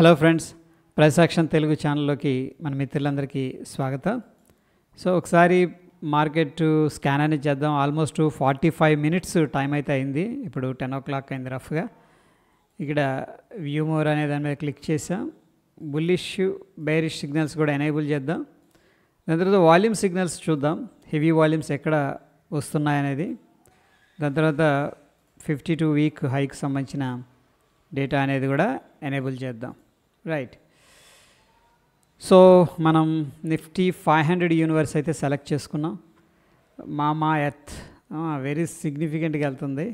Hello friends, price action Telugu ఛానల్లోకి మన మిత్రులందరికీ స్వాగతం. సో ఒకసారి మార్కెట్ స్కాన్ అనేది చేద్దాం. ఆల్మోస్ట్ 45 మినిట్స్ టైం అయితే అయింది. ఇప్పుడు 10 o'clock అయింది రఫ్గా. ఇక్కడ వ్యూ మోర్ అనే దాని మీద క్లిక్ చేసాం. బుల్లిష్ బేరిష్ సిగ్నల్స్ కూడా ఎనేబుల్ చేద్దాం. దాని తర్వాత వాల్యూమ్ సిగ్నల్స్ చూద్దాం, హెవీ వాల్యూమ్స్ ఎక్కడ వస్తున్నాయనేది. దాని తర్వాత 52 వీక్ హైకి సంబంధించిన డేటా అనేది కూడా ఎనేబుల్ చేద్దాం. రైట్, సో మనం నిఫ్టీ 500 యూనివర్స్ అయితే సెలెక్ట్ చేసుకున్నాం. మామా ఎర్త్ వెరీ సిగ్నిఫికెంట్గా వెళ్తుంది.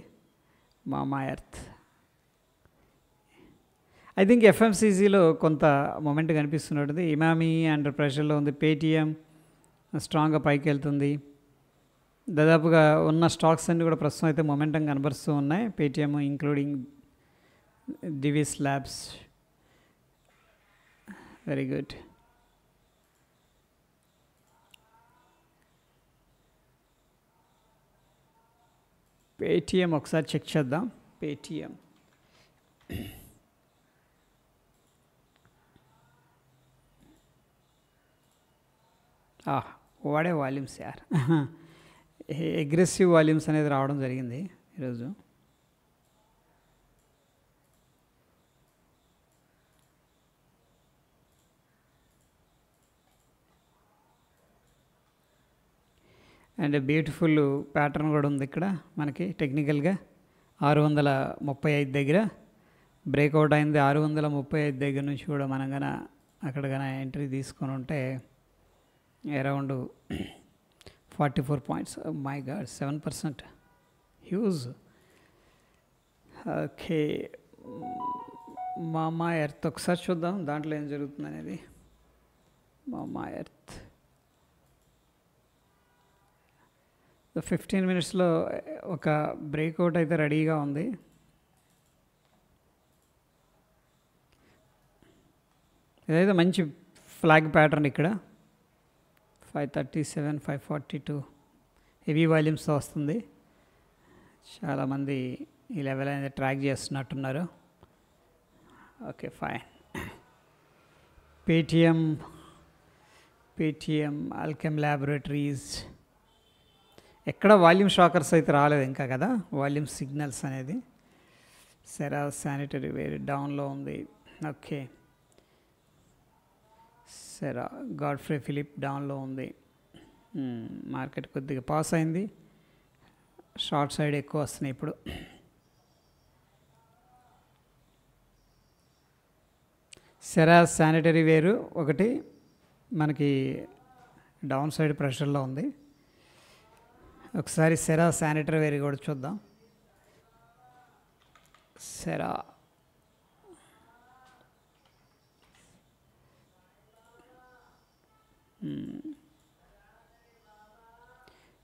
మామా ఎర్త్ ఐ థింక్ ఎఫ్ఎంసీజీలో కొంత మొమెంట్ కనిపిస్తున్నట్టుంది. ఇమామి అండర్ ప్రెషర్లో ఉంది. పేటిఎం స్ట్రాంగ్గా పైకి వెళ్తుంది. దాదాపుగా ఉన్న స్టాక్స్ అన్నీ కూడా ప్రస్తుతం అయితే మొమెంటం కనబరుస్తూ ఉన్నాయి. Paytm including Divi's labs. Very good. Paytm ఒకసారి చెక్ చేద్దాం. పేటిఎం వాడే వాల్యూమ్స్ యార్, అగ్రెసివ్ వాల్యూమ్స్ అనేది రావడం జరిగింది ఈరోజు. అండ్ బ్యూటిఫుల్ ప్యాటర్న్ కూడా ఉంది ఇక్కడ మనకి. టెక్నికల్గా 635 దగ్గర బ్రేక్అవుట్ అయింది. 635 దగ్గర నుంచి కూడా మనం కన్నా అక్కడ కన్నా ఎంట్రీ తీసుకొని ఉంటే around 44 points. My God, 7% huge. Okay, మామా ఎర్త్ ఒకసారి చూద్దాం దాంట్లో ఏం జరుగుతుంది అనేది. మామా ఎర్త్ 15 మినిట్స్లో ఒక బ్రేక్అవుట్ అయితే రెడీగా ఉంది. ఇదైతే మంచి ఫ్లాగ్ ప్యాటర్న్. ఇక్కడ 537, 542 హెవీ వాల్యూమ్స్తో వస్తుంది. చాలామంది ఈ లెవెల్ అనేది ట్రాక్ చేస్తున్నట్టున్నారు. Okay, fine. Paytm Alkem laboratories ఎక్కడ వాల్యూమ్ షాకర్స్ అయితే రాలేదు ఇంకా కదా, వాల్యూమ్ సిగ్నల్స్ అనేది. సెరా శానిటరీ వేర్ డౌన్లో ఉంది. ఓకే, సెరా గాడ్ఫ్రే ఫిలిప్ డౌన్లో ఉంది. మార్కెట్ కొద్దిగా పాస్ అయింది. షార్ట్ సైడ్ ఎక్కువ వస్తున్నాయి ఇప్పుడు. సెరా శానిటరీ వేరు ఒకటి మనకి డౌన్ సైడ్ ప్రెషర్లో ఉంది. ఒకసారి సెరా శానిటరీ వేర్ కూడా చూద్దాం. సెరా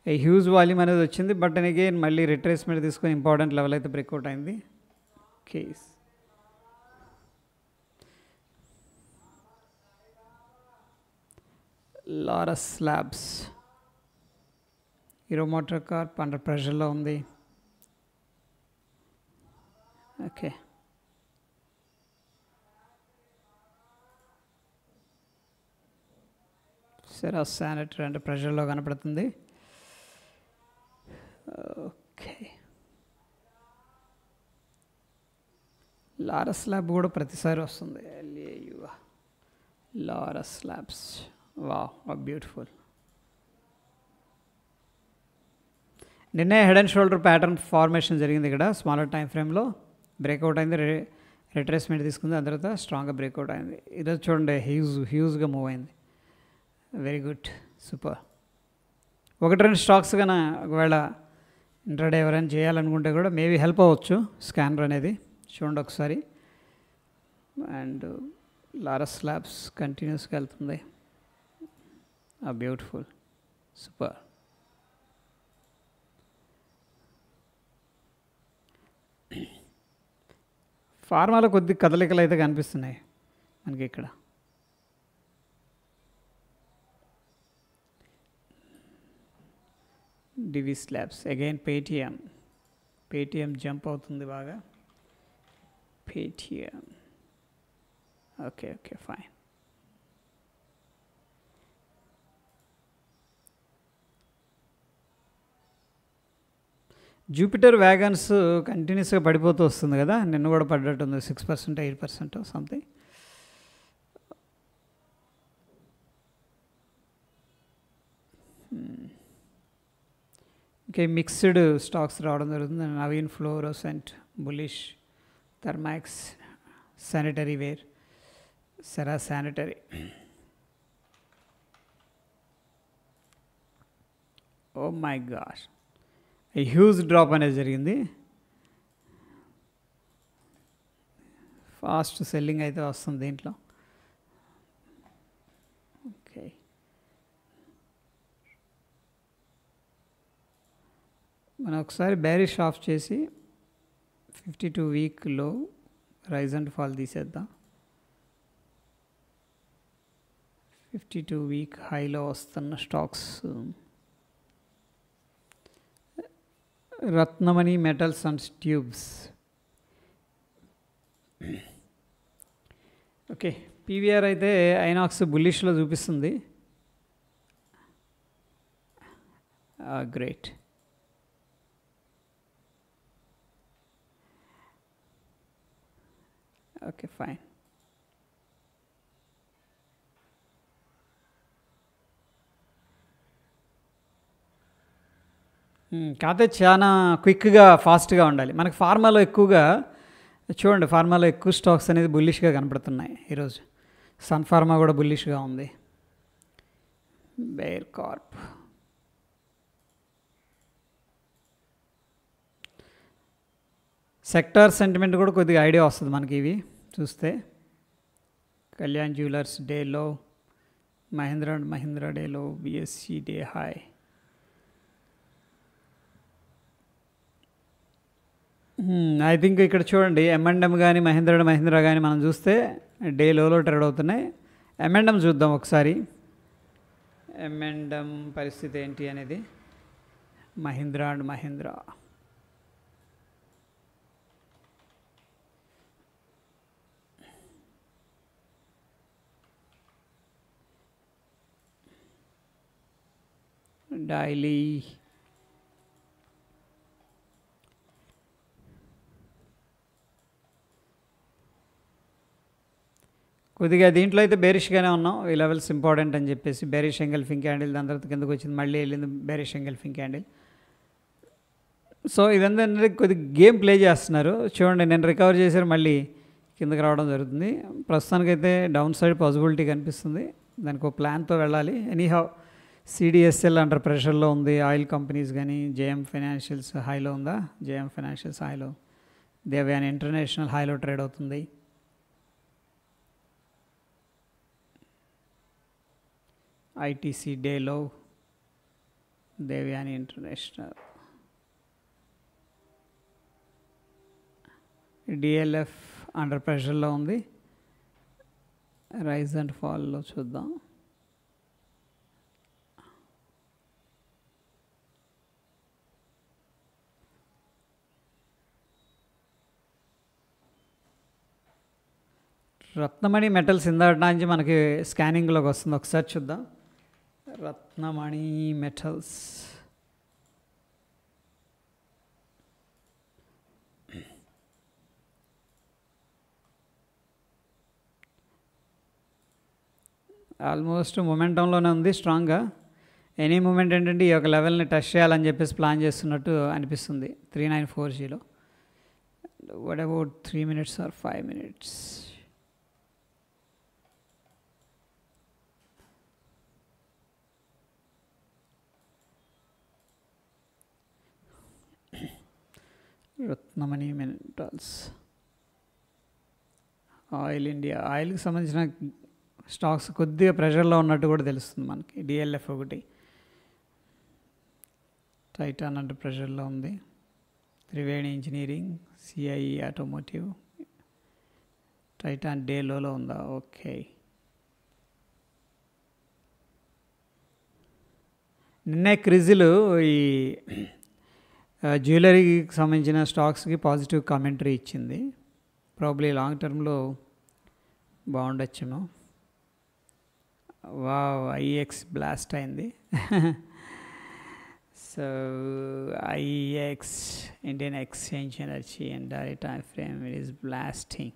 హ్యూజ్ వాల్యూమ్ అనేది వచ్చింది. బట్ అగైన్ మళ్ళీ రిట్రేస్మెంట్ తీసుకొని ఇంపార్టెంట్ లెవెల్ అయితే బ్రేక్అవుట్ అయింది. Case Laurus labs, Hero motor corp under ప్రెషర్లో ఉంది. ఓకే, సెరా శానిటరీ అండర్ ప్రెషర్లో కనపడుతుంది. ఓకే, లారస్ ల్యాబ్ కూడా ప్రతిసారి వస్తుంది. Laurus labs, wow, beautiful. నిన్నే head and shoulder pattern formation జరిగింది. ఇక్కడ స్మాలర్ టైం ఫ్రేమ్లో బ్రేక్అవుట్ అయింది, రిట్రేస్మెంట్ తీసుకుంది. దాని తర్వాత స్ట్రాంగ్గా బ్రేక్అవుట్ అయింది. ఈరోజు చూడండి హ్యూజ్గా మూవ్ అయింది. Very good, super. 1-2 స్టాక్స్ కన్నా ఒకవేళ ఇంట్రాడే ఎవరైనా చేయాలనుకుంటే కూడా మేబీ హెల్ప్ అవ్వచ్చు స్కానర్ అనేది. చూడండి ఒకసారి. అండ్ లారస్ ల్యాబ్స్ కంటిన్యూస్గా వెళ్తుంది. Beautiful, super. ఫార్మాలో కొద్ది కదలికలు అయితే కనిపిస్తున్నాయి మనకి ఇక్కడ. Divi's labs again. Paytm jump అవుతుంది బాగా. Paytm okay okay fine. Jupiter wagons కంటిన్యూస్గా పడిపోతూ వస్తుంది కదా, నిన్న కూడా పడ్డట్టుంది 6% 8% సంథింగ్. ఇంకా మిక్స్డ్ స్టాక్స్ రావడం జరుగుతుంది. Naveen fluorescent bullish, Thermax sanitary ware, Cera sanitary. Oh my gosh, huge drop అనేది జరిగింది. ఫాస్ట్ సెల్లింగ్ అయితే వస్తుంది దీంట్లో. ఓకే, మనం ఒకసారి బేరిష్ ఆఫ్ చేసి 52 వీక్లో రైజ్ అండ్ ఫాల్ తీసేద్దాం. 52 వీక్ హైలో వస్తున్న stocks Ratnamani metals and tubes. Okay, PVR అయితే ఐనాక్స్ బుల్లిష్లో చూపిస్తుంది. గ్రేట్. Okay fine. కాకపోతే చాలా క్విక్గా ఫాస్ట్గా ఉండాలి. మనకి ఫార్మాలో ఎక్కువగా చూడండి, ఫార్మాలో ఎక్కువ స్టాక్స్ అనేది బుల్లిష్గా కనపడుతున్నాయి ఈరోజు. సన్ ఫార్మా కూడా బుల్లిష్గా ఉంది. బేర్ కార్ప్, సెక్టార్ సెంటిమెంట్ కూడా కొద్దిగా ఐడియా వస్తుంది మనకి ఇవి చూస్తే. కళ్యాణ్ జ్యువెలర్స్ డే లో, మహీంద్రా అండ్ మహీంద్రా డే లో, BSc day high. I think ఇక్కడ చూడండి, M&M కానీ మహీంద్రా అండ్ మహీంద్రా కానీ మనం చూస్తే డే లోలో ట్రేడ్ అవుతున్నాయి. M&M చూద్దాం ఒకసారి, M&M పరిస్థితి ఏంటి అనేది. మహీంద్రా అండ్ మహీంద్రా డైలీ కొద్దిగా దీంట్లో అయితే బేరిష్గానే ఉన్నాం. ఈ లెవెల్స్ ఇంపార్టెంట్ అని చెప్పేసి బేరిష్ ఎంగల్ఫింగ్ క్యాండిల్, దాని తర్వాత కిందకు వచ్చింది, మళ్ళీ వెళ్ళింది బేరిష్ ఎంగల్ఫింగ్ క్యాండిల్. సో ఇదంతా కొద్దిగా గేమ్ ప్లే చేస్తున్నారు. చూడండి, నేను రికవర్ చేశారు, మళ్ళీ కిందకి రావడం జరుగుతుంది. ప్రస్తుతానికైతే డౌన్ సైడ్ పాసిబిలిటీ కనిపిస్తుంది. దానికి ఒక ప్లాన్తో వెళ్ళాలి. ఎనీహౌ CDSL అండర్ ప్రెషర్లో ఉంది. ఆయిల్ కంపెనీస్ కానీ, JM ఫైనాన్షియల్స్ హైలో ఉందా, JM ఫైనాన్షియల్స్ హైలో, దేవ్యాని ఇంటర్నేషనల్ హైలో ట్రేడ్ అవుతుంది. ITC డే లో, దేవ్యాని ఇంటర్నేషనల్. DLF అండర్ ప్రెషర్లో ఉంది. రైజ్ అండ్ ఫాల్లో చూద్దాం. రత్నమణి మెటల్స్ ఇందాటి నుంచి మనకి స్కానింగ్లోకి వస్తుంది, ఒకసారి చూద్దాం. రత్నమణి మెటల్స్ ఆల్మోస్ట్ మొమెంటంలోనే ఉంది స్ట్రాంగ్గా. ఎనీ మూమెంట్ ఏంటంటే ఈ యొక్క లెవెల్ని టచ్ చేయాలని చెప్పేసి ప్లాన్ చేస్తున్నట్టు అనిపిస్తుంది 3940. What about 3 minutes or 5 minutes? Ratnamani metals, oil India, ఆయిల్కి సంబంధించిన స్టాక్స్ కొద్దిగా ప్రెషర్లో ఉన్నట్టు కూడా తెలుస్తుంది మనకి. DLF ఒకటి, టైటాన్ అంటే ప్రెషర్లో ఉంది. Triveni engineering, CIE automotive, Titan day లోలో ఉందా? ఓకే. నిన్నే క్రిజిల్ ఈ జ్యువెలరీకి సంబంధించిన స్టాక్స్కి పాజిటివ్ కామెంటరీ ఇచ్చింది. ప్రాబ్లీ లాంగ్ టర్మ్లో బాగుండొచ్చేమో. వావ్, ఐఎక్స్ బ్లాస్ట్ అయింది. So IEX Indian exchange energy and daily time frame it is blasting.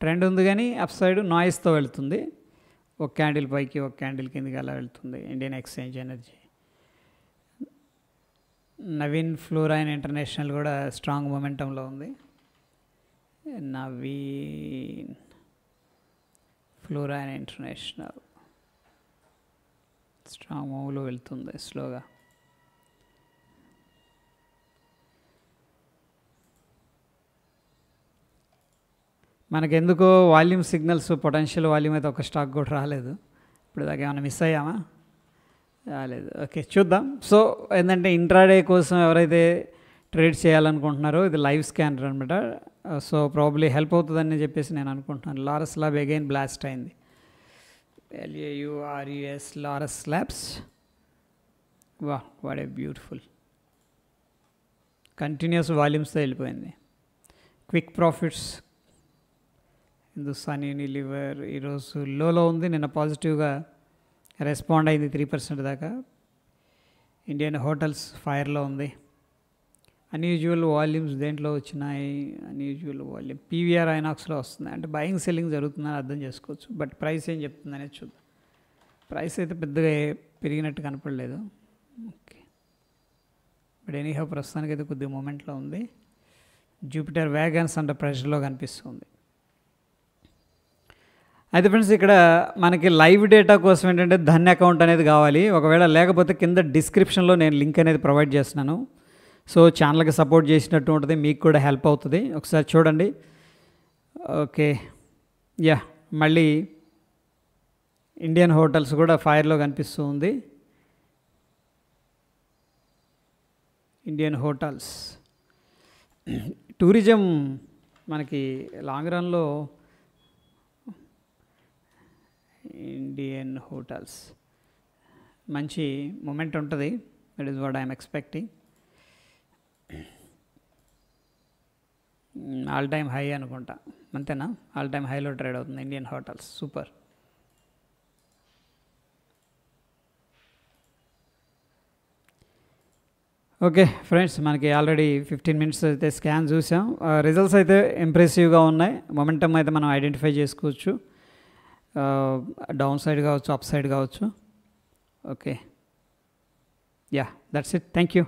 Trend ఉంది కానీ అప్ సైడ్ నాయిస్తో వెళ్తుంది. ఒక క్యాండిల్ పైకి ఒక క్యాండిల్ కిందకి అలా వెళ్తుంది Indian exchange energy. Naveen fluorine international కూడా స్ట్రాంగ్ మొమెంటంలో ఉంది. నవీన్ ఫ్లోరైన్ ఇంటర్నేషనల్ స్ట్రాంగ్ మూవ్లో వెళ్తుంది స్లోగా. మనకెందుకో వాల్యూమ్ సిగ్నల్స్ పొటెన్షియల్ వాల్యూమ్ అయితే ఒక స్టాక్ కూడా రాలేదు. ఇప్పుడు దాకా ఏమైనా మిస్ అయ్యామా? రాలేదు. ఓకే, చూద్దాం. సో ఏంటంటే ఇంట్రాడే కోసం ఎవరైతే ట్రేడ్ చేయాలనుకుంటున్నారో ఇది లైవ్ స్కానర్ అనమాట. సో ప్రాబ్లీ హెల్ప్ అవుతుందని చెప్పేసి నేను అనుకుంటున్నాను. లారస్ ల్యాబ్ అగైన్ బ్లాస్ట్ అయింది. LAURUS Laurus labs. వా, వాట్ ఏ బ్యూటిఫుల్ కంటిన్యూస్ వాల్యూమ్స్తో వెళ్ళిపోయింది. Quick profits. హిందుస్థాన్ యూనిలివర్ ఈరోజు లోలో ఉంది, నిన్న పాజిటివ్గా రెస్పాండ్ అయింది 3% దాకా. ఇండియన్ హోటల్స్ ఫైర్లో ఉంది. అన్యూజువల్ వాల్యూమ్స్ దేంట్లో వచ్చినాయి? అన్యూజువల్ వాల్యూమ్ PVR ఐనాక్స్లో వస్తుంది. అంటే బయింగ్ సెల్లింగ్ జరుగుతుందని అర్థం చేసుకోవచ్చు. బట్ ప్రైస్ ఏం చెప్తుంది అనేది చూద్దాం. ప్రైస్ అయితే పెద్దగా పెరిగినట్టు కనపడలేదు. ఓకే, బట్ ఎనీహౌ ప్రస్తుతానికి అయితే కొద్దిగా మూమెంట్లో ఉంది. జూపిటర్ వ్యాగన్స్ అండర్ ప్రెషర్లో కనిపిస్తుంది. అయితే ఫ్రెండ్స్, ఇక్కడ మనకి లైవ్ డేటా కోసం ఏంటంటే ధన్ అకౌంట్ అనేది కావాలి. ఒకవేళ లేకపోతే కింద డిస్క్రిప్షన్లో నేను లింక్ అనేది ప్రొవైడ్ చేస్తున్నాను. సో ఛానల్కి సపోర్ట్ చేసినట్టు ఉంటుంది, మీకు కూడా హెల్ప్ అవుతుంది. ఒకసారి చూడండి. ఓకే, యా, మళ్ళీ ఇండియన్ హోటల్స్ కూడా ఫైర్లో కనిపిస్తూ ఉంది. ఇండియన్ హోటల్స్ టూరిజం మనకి లాంగ్ రన్లో ఇండియన్ హోటల్స్ మంచి మూమెంట్ ఉంటుంది. That is what I'm expecting. All time high అనుకుంటా, అంతేనా? ఆల్ టైమ్ హైలో ట్రేడ్ అవుతుంది Indian hotels. Super. Okay friends, మనకి ఆల్రెడీ 15 minutes అయితే స్కాన్ చూసాం. రిజల్ట్స్ అయితే ఇంప్రెసివ్గా ఉన్నాయి. మొమెంటమ్ అయితే మనం ఐడెంటిఫై చేసుకోవచ్చు. డౌన్ సైడ్ కావచ్చు, అప్ సైడ్ కావచ్చు. Okay, yeah, that's it. Thank you.